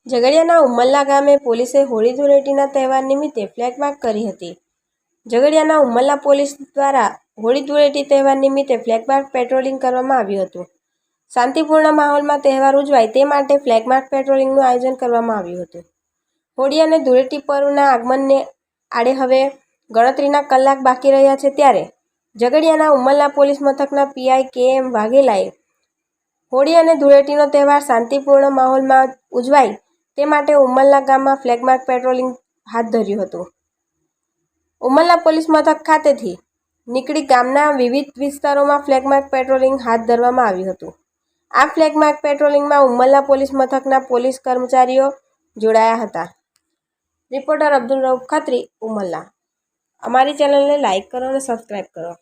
ઝઘડિયાના ઉમરલા ગામે પોલીસે હોળી ધૂળેટીના તહેવાર નિમિત્તે ફ્લેગ માર્ચ કરી હતી। ઝઘડિયાના ઉમરલા પોલીસ દ્વારા હોળી ધૂળેટી તહેવાર નિમિત્તે ફ્લેગ માર્ચ પેટ્રોલિંગ કરવામાં આવ્યું હતું। શાંતિપૂર્ણ માહોલમાં તહેવાર ઉજવાય તે માટે ફ્લેગ માર્ચ પેટ્રોલિંગનું આયોજન કરવામાં આવ્યું હતું। હોળી અને ધૂળેટી પર્વના આગમનને આડે હવે ગણતરીના કલાક બાકી રહ્યા છે ત્યારે ઝઘડિયાના ઉમરલા પોલીસ મથકના પીઆઈ કે.એમ. વાઘેલાએ હોળી અને ધૂળેટીનો તહેવાર શાંતિપૂર્ણ માહોલમાં ઉજવાય તે માટે ઉમરલા ગામમાં ફ્લેગ માર્ચ પેટ્રોલિંગ હાથ ધર્યું હતું। ઉમરલા પોલીસ મથક ખાતેથી નીકળી ગામના વિવિધ વિસ્તારોમાં ફ્લેગ માર્ચ પેટ્રોલિંગ હાથ ધરવામાં આવ્યું હતું। આ ફ્લેગ માર્ચ પેટ્રોલિંગમાં ઉમરલા પોલીસ મથકના પોલીસ કર્મચારીઓ જોડાયા હતા। રિપોર્ટર અબ્દુલ રઉફ ખત્રી, ઉમરલા। અમારી ચેનલને લાઇક કરો અને સબસ્ક્રાઇબ કરો।